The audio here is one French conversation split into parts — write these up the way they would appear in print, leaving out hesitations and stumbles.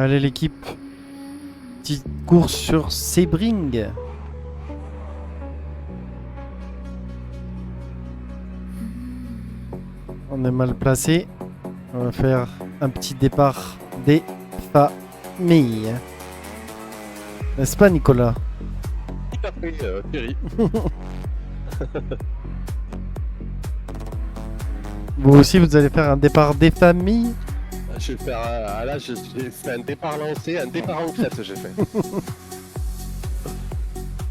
Allez l'équipe. Petite course sur Sebring. On est mal placé. On va faire un petit départ des familles. N'est-ce pas Nicolas? Tout à fait, Thierry. Vous aussi vous allez faire un départ des familles? Je vais faire là, j'ai fait un départ lancé, un départ en crête, j'ai fait.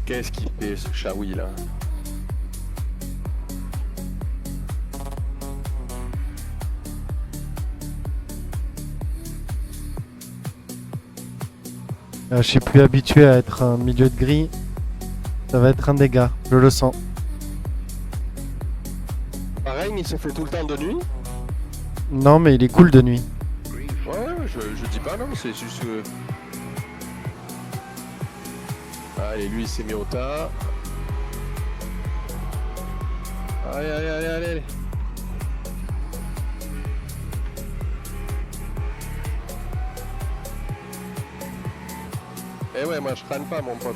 Qu'est-ce qu'il fait ce Chaoui là? Je suis plus habitué à être un milieu de grille. Ça va être un dégât, je le sens. Pareil, il se fait tout le temps de nuit. Non mais il est cool de nuit. Ouais, je dis pas non, c'est juste que... Allez, lui il s'est mis au tas. Allez, allez, allez, allez, allez. Eh ouais, moi je crâne pas mon pote.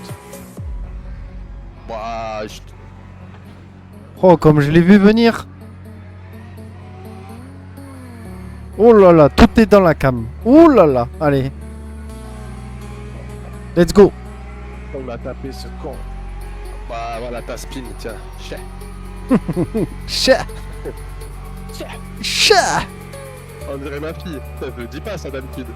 Bah, Oh comme je l'ai vu venir. Oh là là, tout est dans la cam. Oh là là, allez. Let's go. On l'a tapé ce con. Bah voilà ta spin, tiens. Chais. Chat. Chat. On dirait ma fille. Je le dis pas ça d'habitude.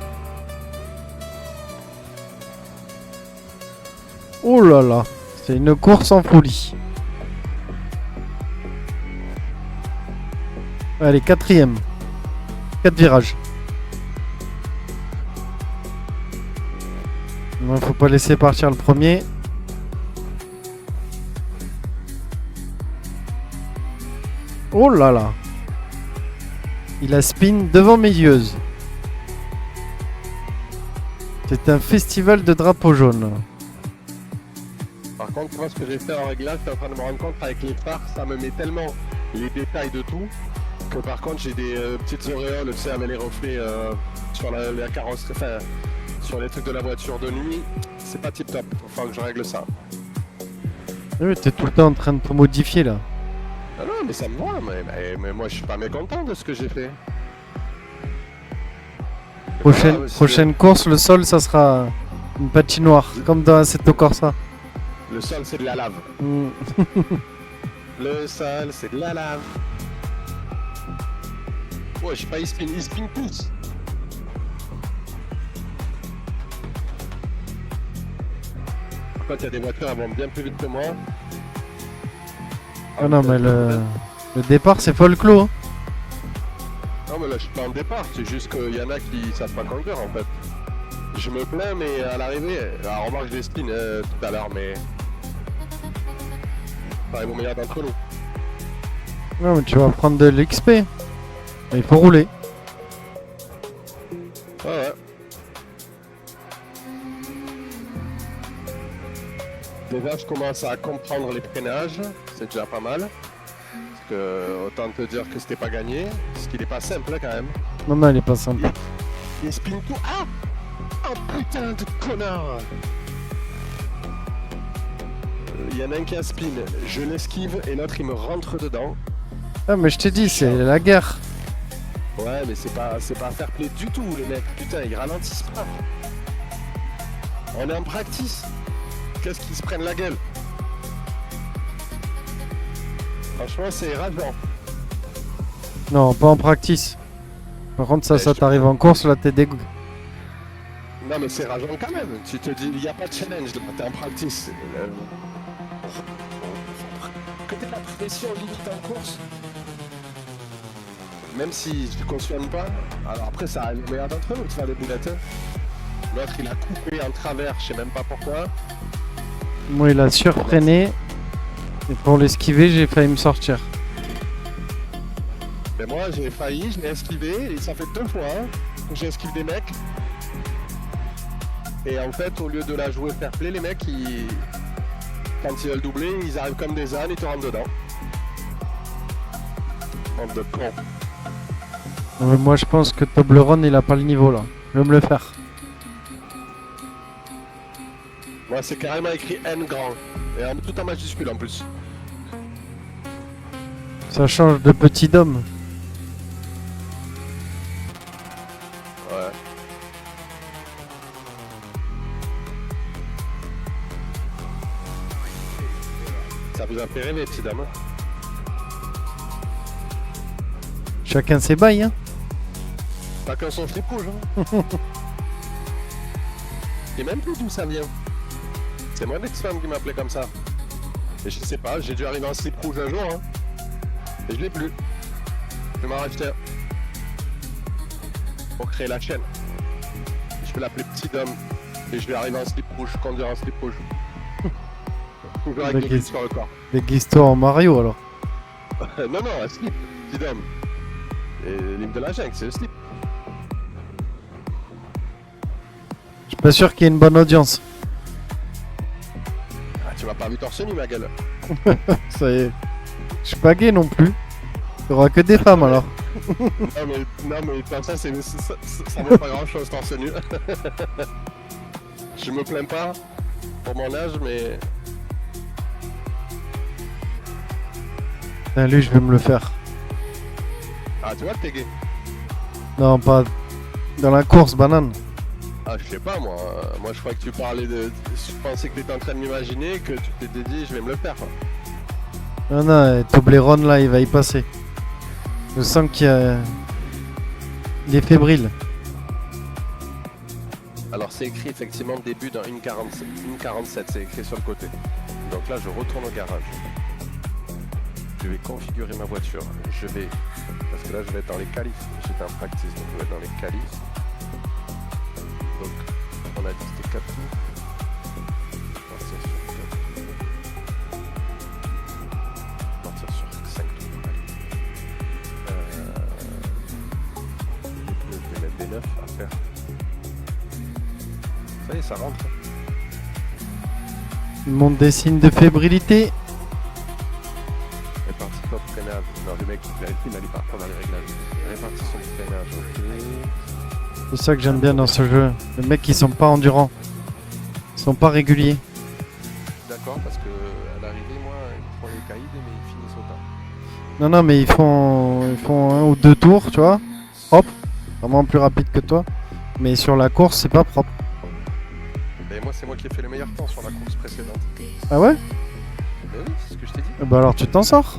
Oh là là, c'est une course en folie. Allez, quatrième. 4 virages. Non, faut pas laisser partir le premier. Oh là là. Il a spin devant mes yeux. C'est un festival de drapeaux jaunes. Par contre, moi ce que j'ai fait en réglage, je suis en train de me rendre compte avec les phares, ça me met tellement les détails de tout que par contre j'ai des petites auréoles, tu sais, avec les reflets sur la carrosserie, enfin sur les trucs de la voiture de nuit, c'est pas tip top, faut que je règle ça. Oui, t'es tout le temps en train de te modifier là. Ah non, mais ça me va, mais moi je suis pas mécontent de ce que j'ai fait. Prochaine course, le sol ça sera une patinoire, comme dans Assetto Corsa. Le sol c'est de la lave. Mm. Le sol c'est de la lave. Ouais, j'ai pas il spin tous. Par contre, il y a des voitures qui vont bien plus vite que moi. Ah non, mais le départ c'est folklore. Hein. Non, mais là, je suis pas en départ, c'est juste qu'il y en a qui savent pas conduire en fait. Je me plains, mais à l'arrivée, alors remarque, je les spin tout à l'heure, mais. Ça arrive au meilleur d'entre nous. Non, mais tu vas prendre de l'XP. Il faut rouler. Ouais, ouais. Déjà, je commence à comprendre les freinages, c'est déjà pas mal. Parce que autant te dire que c'était pas gagné, ce qui n'est pas simple hein, quand même. Non, non, il est pas simple. Il spin tout. Ah! Oh putain de connard! Il y en a un qui a spin, je l'esquive et l'autre il me rentre dedans. Ah, mais je t'ai dit, c'est la guerre. Ouais, mais c'est pas fair play du tout, les mecs. Putain, ils ralentissent pas. On est en practice. Qu'est-ce qu'ils se prennent la gueule? Franchement, c'est rageant. Non, pas en practice. Par contre, ça t'arrive en course, là, t'es dégoûté. Non, mais c'est rageant quand même. Tu te dis, il n'y a pas de challenge, là. T'es en practice. Que t'aies la pression limite en course. Même si je ne cautionne pas, alors après ça arrive au meilleur d'entre eux de faire des boulettes. L'autre il a coupé en travers, je sais même pas pourquoi. Moi, il a surfreiné. Et pour l'esquiver, j'ai failli me sortir. Mais moi j'ai failli, je l'ai esquivé, et ça fait 2 fois hein, que j'esquive des mecs. Et en fait, au lieu de la jouer fair play, les mecs, quand ils veulent doubler, ils arrivent comme des ânes et te rentrent dedans. Bande de cons. Moi, je pense que Toblerone, il a pas le niveau là. Je vais me le faire. Ouais, c'est carrément écrit N grand. Et tout en majuscule en plus. Ça change de petit dôme. Ouais. Ça vous a fait rêver, petits dames. Chacun ses bails, hein. Chacun son slip rouge. Hein. Et même plus d'où ça vient. C'est mon ex-femme qui m'appelait comme ça. Et je sais pas, j'ai dû arriver en slip rouge un jour. Hein. Et je l'ai plus. Je m'en racheter un. Pour créer la chaîne. Je vais l'appeler Petit Dom. Et je vais arriver en slip rouge, conduire en slip rouge. Toujours avec les sur le corps. Déguise-toi en Mario alors. Non, non, un slip, Petit Dom. Et l'hymne de la jungle, c'est le slip. Je suis pas sûr qu'il y ait une bonne audience. Ah, tu m'as pas vu torse nu, ma gueule. Ça y est. Je suis pas gay non plus. Il y aura que des femmes alors. non mais comme ça, ça vaut pas grand chose torse nu. Je me plains pas pour mon âge, mais Lui, je vais me le faire. ah, tu vois que t'es gay. Non, pas dans la course, banane. Ah, je sais pas, moi. Moi, je crois que tu parlais de. Je pensais que t'étais en train de m'imaginer, que tu t'étais dit, je vais me le faire. Quoi. Non, non, Toblerone là, il va y passer. Je sens qu'il y a. Il est fébrile. Alors, c'est écrit effectivement début dans une 47, c'est écrit sur le côté. Donc là, je retourne au garage. Je vais configurer ma voiture. Je vais. Parce que là, je vais être dans les qualifs. J'étais en practice, donc je vais être dans les qualifs. Donc, on a dit que c'était 4 tours. Partir sur 4 tours. Partir sur 5 tours. Allez. Je vais mettre des 9 à faire. Ça y est, ça rentre. Il montre des signes de fébrilité. Répartition de freinage. Non, le mec, il n'allait pas prendre les réglages. Répartition de freinage, ok. C'est ça que j'aime bien dans ce jeu. Les mecs, ils sont pas endurants. Ils sont pas réguliers. D'accord, parce que à l'arrivée, moi, ils font les caïds, mais ils finissent au tas. Non, non, mais ils font 1 ou 2 tours, tu vois. Hop. Vraiment plus rapide que toi. Mais sur la course, c'est pas propre. Et moi, c'est moi qui ai fait le meilleur temps sur la course précédente. Ah ouais? Mais oui, c'est ce que je t'ai dit. Bah alors tu t'en sors.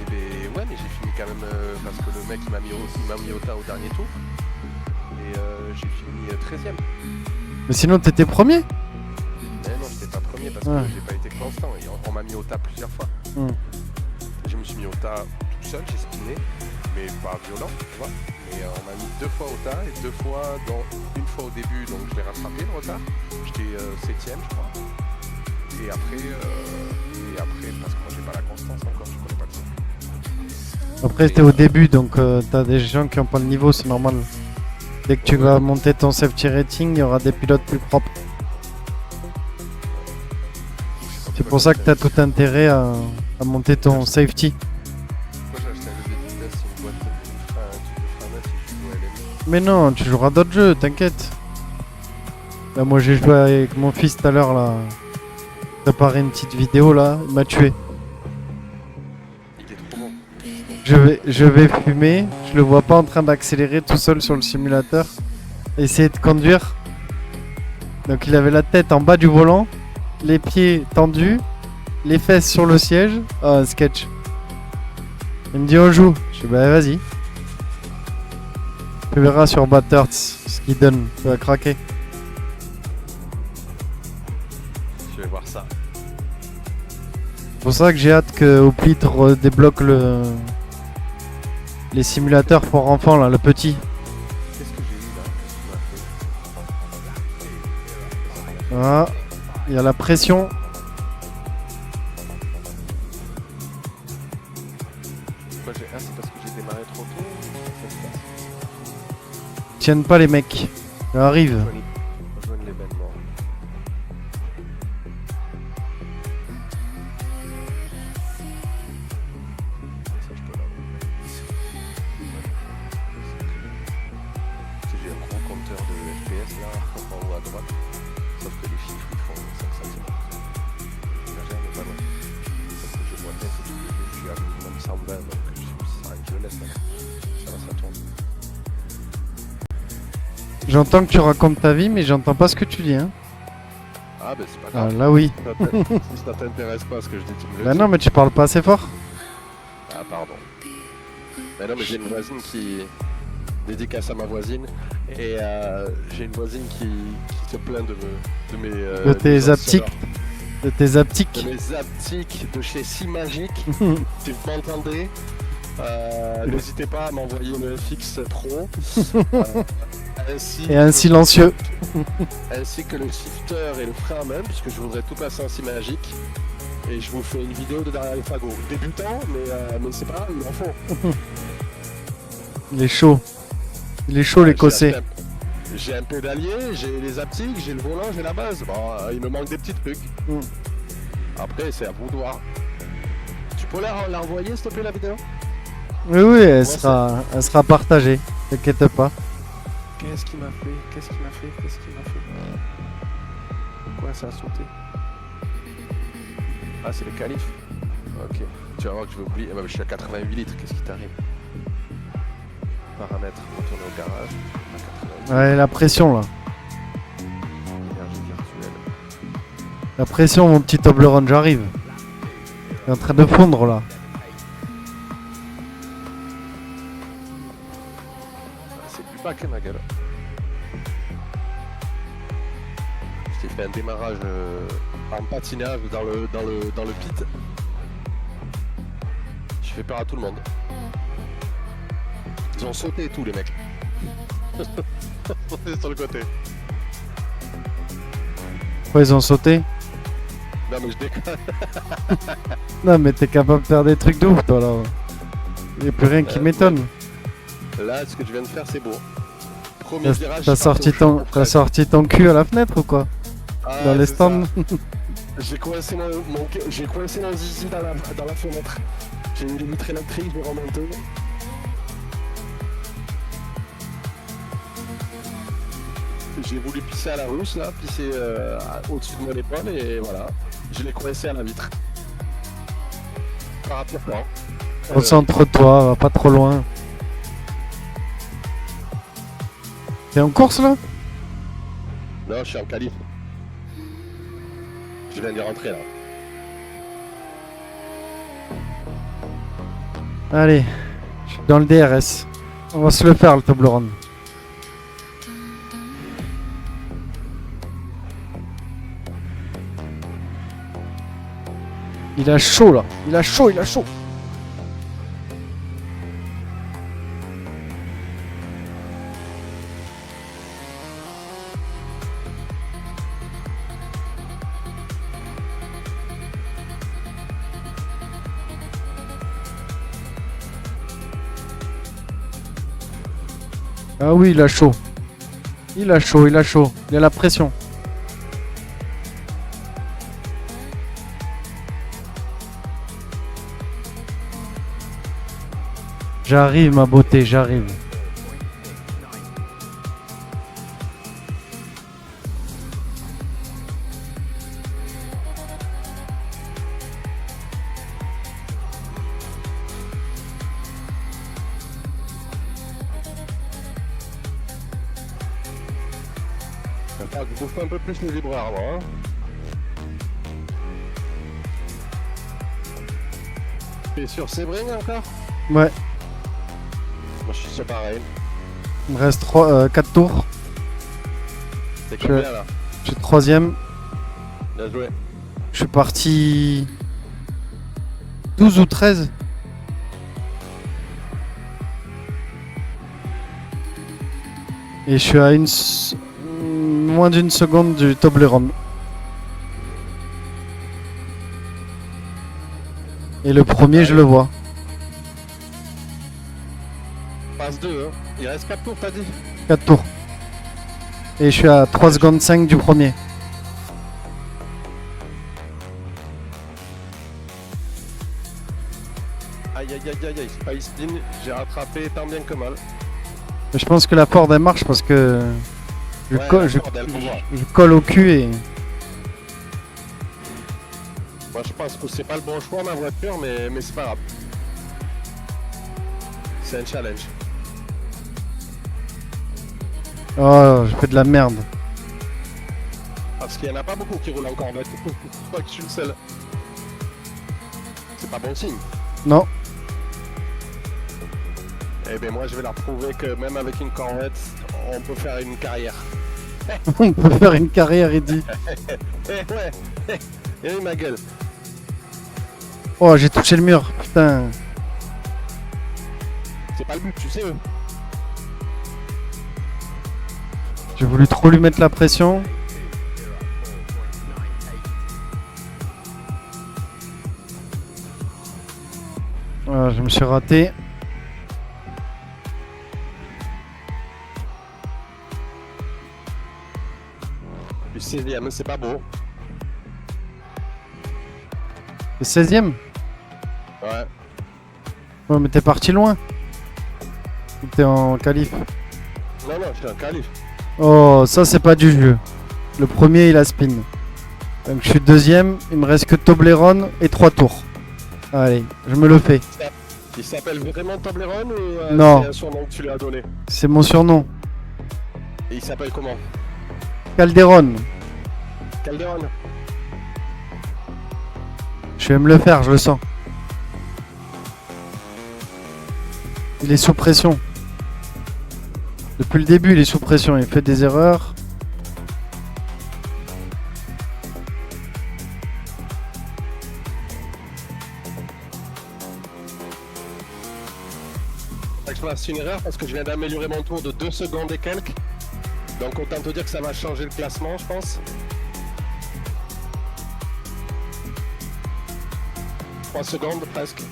Et ben ouais, mais j'ai fini quand même parce que le mec il m'a mis au tas au dernier tour. Et j'ai fini 13ème. Mais sinon t'étais premier. Mais non, j'étais pas premier parce Ouais. que j'ai pas été constant. Et on m'a mis au tas plusieurs fois. Je me suis mis au tas tout seul, j'ai spiné, mais pas violent, tu vois. Mais on m'a mis 2 fois au tas et 2 fois, dont une fois au début, donc je l'ai rattrapé le retard. J'étais 7ème, je crois. Et après, parce que moi j'ai pas la constance encore, je connais pas le circuit. Après c'était au début, donc t'as des gens qui ont pas le niveau, c'est normal. Dès que tu vas monter ton safety rating, il y aura des pilotes plus propres. C'est pour ça que t'as tout intérêt à monter ton safety. Moi j'ai acheté un levier de vitesse, une boîte de frein neuf et je joue à LM. Mais non, tu joueras d'autres jeux, t'inquiète. Là moi j'ai joué avec mon fils tout à l'heure là. Préparer une petite vidéo là, il m'a tué. Il est trop bon. Je vais fumer, je le vois pas en train d'accélérer tout seul sur le simulateur. Essayer de conduire. Donc il avait la tête en bas du volant, les pieds tendus, les fesses sur le siège. Ah, un sketch. Il me dit on joue. Je dis bah vas-y. Tu verras sur Batters ce qu'il donne, tu vas craquer. Je vais voir ça. C'est pour ça que j'ai hâte que Ouplitre débloque les simulateurs pour enfants là, le petit. Qu'est-ce que j'ai eu là? Ah, il y a la pression. Pourquoi j'ai... Ah, c'est parce que j'ai démarré trop tôt. Tiennent pas les mecs. Ça arrive. Rejoignez l'événement. Ça, je peux l'avoir. J'ai un gros compteur de FPS là, en haut à droite. Sauf que les chiffres ils font J'entends que tu racontes ta vie, mais j'entends pas ce que tu dis. Hein. Ah, ben c'est pas Ah, grave. là, oui. Si ça t'intéresse pas ce que je dis, tu me le Bah dis. non, mais tu parles pas assez fort. Ah, pardon. Mais non, mais j'ai une voisine qui. Dédicace à ma voisine. Et j'ai une voisine qui se plaint de mes. De tes nuisances aptiques. sonores. De tes aptiques. De mes aptiques de chez Si Magique. Si vous m'entendez, n'hésitez pas à m'envoyer le FX Pro. Et un silencieux. Ainsi que le shifter et le frein à main, puisque je voudrais tout passer en Si Magique. Et je vous fais une vidéo de derrière les fagots. Débutant, mais c'est pas grave, il en faut. Il est chaud. Il est chaud, l'écossais. J'ai un pédalier, j'ai les aptiques, j'ai le volant, j'ai la base. Bon, il me manque des petits trucs. Mm. Après, c'est à vous de voir. Tu peux la renvoyer, s'il te plaît, la vidéo? Oui, oui, elle sera partagée. T'inquiète pas. Qu'est-ce qu'il m'a fait? Qu'est-ce qu'il m'a fait? Qu'est-ce qu'il m'a fait? Pourquoi ça a sauté? Ah, c'est le calife. Ok. Tu vas voir que je vais oublier. Ah, bah, je suis à 88 litres. Qu'est-ce qui t'arrive? Paramètres, retourner au garage. À 88. Ouais, la pression là. Énergie virtuelle. La pression, mon petit Toblerone, j'arrive. Il est en train de fondre là. C'est plus pas que ma gueule. Je t'ai fait un démarrage en patinage dans le pit. Je fais peur à tout le monde. Ils ont sauté et tout, les mecs. Sauté sur le côté. Pourquoi ils ont sauté? Non mais je déconne. Non, mais t'es capable de faire des trucs de ouf, toi là. Il n'y a plus rien qui m'étonne. Là, ce que je viens de faire, c'est beau. Premier virage. T'as sorti ton cul à la fenêtre ou quoi? Ah, Dans les c'est stands. ça. J'ai coincé mon zizi dans la fenêtre. J'ai eu les vitres électriques, j'ai remonté. J'ai voulu pisser à la russe, là, pisser au-dessus de mon épaule, et voilà. Je l'ai coincé à la vitre. Par rapport. Concentre-toi, va pas trop loin. T'es en course là? Non, je suis en qualif. Je viens d'y rentrer, là. Allez, je suis dans le DRS. On va se le faire le Toblerone. Il a chaud là, il a chaud, il a chaud. Ah oui, il a chaud. Il a chaud, il a chaud. Il a la pression. J'arrive ma beauté, j'arrive. Il va falloir que je bouffe un peu plus les vibreurs, moi. Hein. Tu es sur Sebring encore? Ouais, Moi je suis sur pareil. il me reste 4 tours. C'est combien là? Je suis 3ème. Bien joué. Je suis parti 12 ou 13. Et je suis à moins d'une seconde du Toblerone. Et le premier, je le vois. Passe 2, hein. Il reste 4 tours, t'as dit? 4 tours. Et je suis à 3 secondes 5 du premier. Aïe aïe aïe aïe aïe, pas spin, j'ai rattrapé tant bien que mal. Je pense que la Ford elle marche parce que je, Ouais, colle, la je, Ford, elle vous voit. je colle au cul et Moi je pense que c'est pas le bon choix ma voiture, mais c'est pas grave. C'est un challenge. Oh, je fais de la merde. Parce qu'il n'y en a pas beaucoup qui roulent en corvette. Je crois que je suis le seul. C'est pas bon signe. Non. Eh ben moi je vais leur prouver que même avec une corvette, on peut faire une carrière. On peut faire une carrière, il dit. Eh ouais, eh oui ma gueule. Oh, j'ai touché le mur, putain. C'est pas le but, tu sais. J'ai voulu trop lui mettre la pression. Voilà, je me suis raté. Du 16ème, c'est pas beau. Le 16ème? Ouais. Ouais, mais t'es parti loin. Ou t'es en qualif? Non, non, je suis un calife. Oh, ça c'est pas du jeu. Le premier il a spin. Donc je suis deuxième, il me reste que Toblerone et 3 tours. Allez, je me le fais. Il s'appelle vraiment Toblerone ou Non. c'est un surnom que tu lui as donné? C'est mon surnom. Et il s'appelle comment? Calderon. Calderon. Je vais me le faire, je le sens. Il est sous pression. Depuis le début, il est sous pression. Il fait des erreurs. Je fasse une erreur parce que je viens d'améliorer mon tour de 2 secondes et quelques. Donc autant te dire que ça va changer le classement, je pense. 3 secondes presque.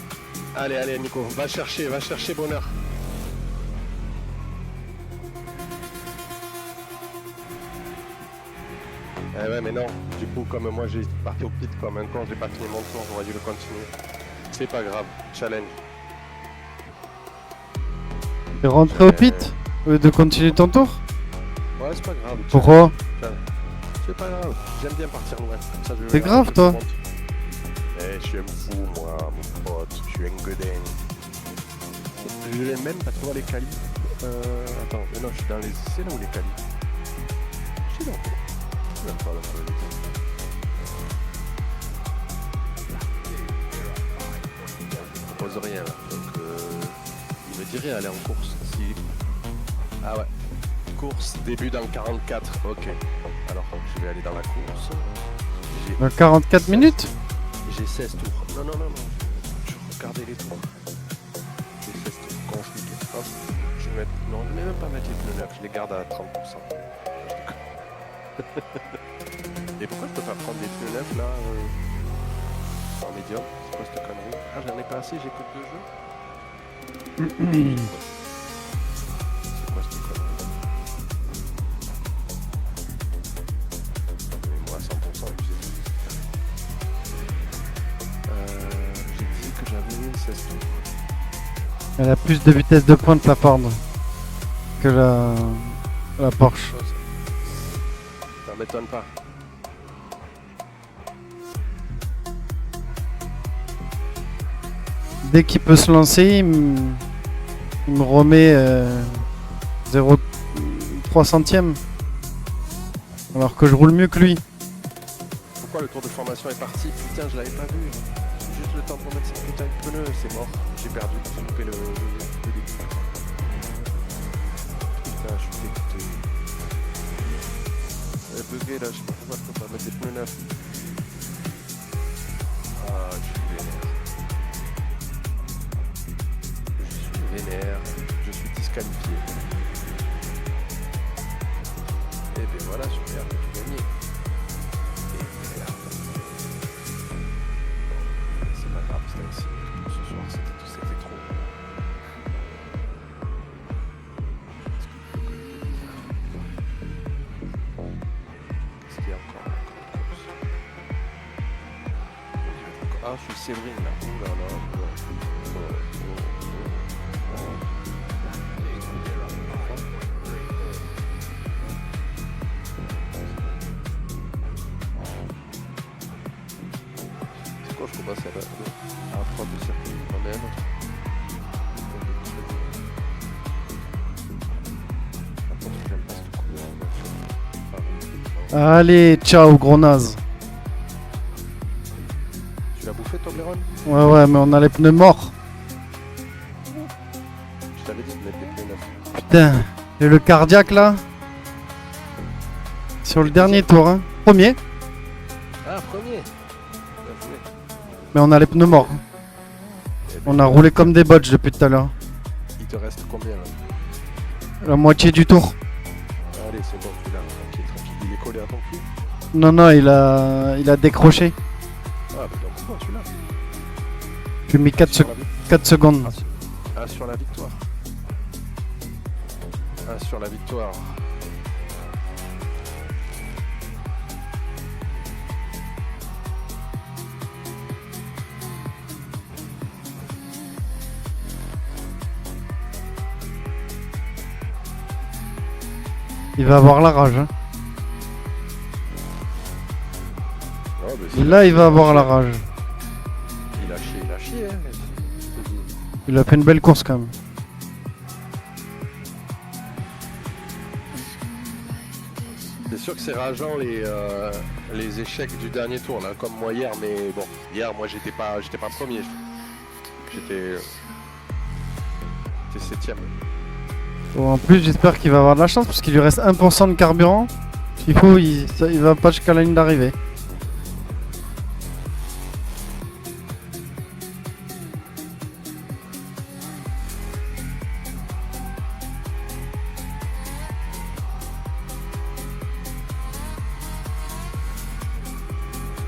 Allez, allez Nico, va chercher bonheur. Eh ouais mais non, du coup comme moi j'ai parti au pit comme un con, j'ai pas fini mon tour, j'aurais dû le continuer. C'est pas grave, challenge. T'es rentré au pit au lieu de continuer ton tour? Ouais c'est pas grave. Pourquoi? C'est pas grave, j'aime bien partir loin. C'est grave toi? Eh, je suis un fou, moi, mon pote, je suis un godin. Je l'aime même pas trop les qualis. Attends, mais non, je suis dans les. C'est là où les qualis. Je suis dans. Je suis même pas dans les. Je propose rien là. Donc, il me dirait aller en course. Si. Ah ouais. Course, début dans 44. Ok. Alors, je vais aller dans la course. Dans 44 minutes? J'ai 16 tours. Non, non, non, non. Je regardais les tours. J'ai 16 tours. Config. Hop. Je vais mettre. Non, je ne vais même pas mettre les pneus neufs. Je les garde à 30%. Et pourquoi je peux pas prendre des pneus neufs là en médium? C'est quoi cette connerie? Ah, j'en ai pas assez, j'ai que 2 jeux. C'est quoi cette connerie? Mais moi, 100%, j'ai dit que j'avais 16 tours. Elle a plus de vitesse de pointe la Ford que la Porsche. Ça m'étonne pas. Dès qu'il peut se lancer, il me remet 0,3 centièmes. Alors que je roule mieux que lui. Pourquoi le tour de formation est parti? Putain, je l'avais pas vu. Juste le temps pour mettre cette putain de pneu, c'est mort. J'ai perdu, j'ai loupé le début. Putain, je suis dégoûté. Elle est buguée là, je sais pas pourquoi je peux pas mettre des pneus neufs. Ah, je suis vénère. Je suis vénère, je suis disqualifié. Et ben voilà, super, j'ai gagné. C'est pas grave, c'était ainsi. Ce soir, c'était trop. Qu'est-ce qu'il y a encore? Ah, je suis Séverine là. Ouh là là. C'est quoi, je commence à apprendre le circuit moi-même. Par contre, je n'aime pas ce Allez, ciao, gros naze. Tu l'as bouffé, Toblerone? Ouais, mais on a les pneus morts. Je t'avais dit de mettre des pneus neufs. Putain, et le cardiaque là. Sur le dernier tour, hein. Premier, Ah, premier. Bien joué. mais on a les pneus morts. Eh ben, On a roulé comme des botches depuis tout à l'heure. Il te reste combien là? La moitié du tour. Allez, c'est bon, tu l'as. Tranquille, tranquille. Il est collé à ton cul? Non, il a décroché. Ah, bah donc quoi, tu l'as? J'ai mis 4 secondes. Un sur la victoire. Un sur la victoire. Il va avoir la rage. Hein. Oh, bah, c'est- Là, il va avoir la rage. Il a chié, hein. Il a fait une belle course quand même. C'est sûr que c'est rageant les échecs du dernier tour là, comme moi hier, mais bon, hier moi j'étais pas premier. J'étais 7ème. Bon, en plus, j'espère qu'il va avoir de la chance parce qu'il lui reste 1% de carburant. Il va pas jusqu'à la ligne d'arrivée.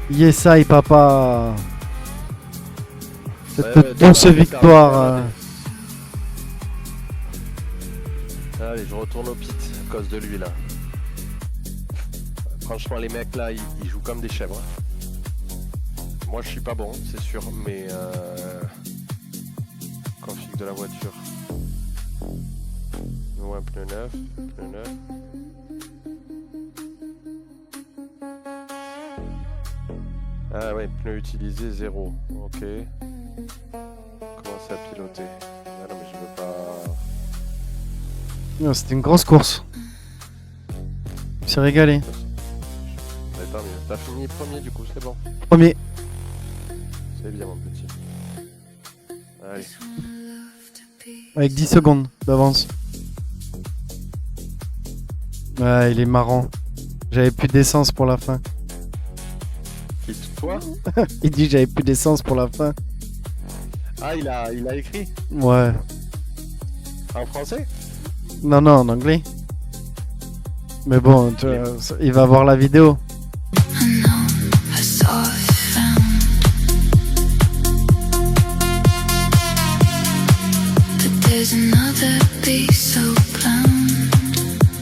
Yesai, papa. Cette Ouais, douce ouais, victoire. Allez, je retourne au pit à cause de lui là. Franchement, les mecs là, ils jouent comme des chèvres. Moi, je suis pas bon, c'est sûr, mais config de la voiture. Ou un pneu neuf, Ah ouais, pneu utilisé 0. Ok. Commencer à piloter. Ah non, mais je veux pas. Non, c'était une grosse course. Il s'est régalé. Ouais, tant mieux. T'as fini premier du coup, c'est bon. Premier. C'est bien mon petit. Allez. Avec 10 secondes d'avance. Ouais, il est marrant. J'avais plus d'essence pour la fin. Et toi? Il dit j'avais plus d'essence pour la fin. Ah, il a écrit Ouais. en français? Non, en anglais. Mais bon, tu vois, il va voir la vidéo. I saw it found, but there's another piece of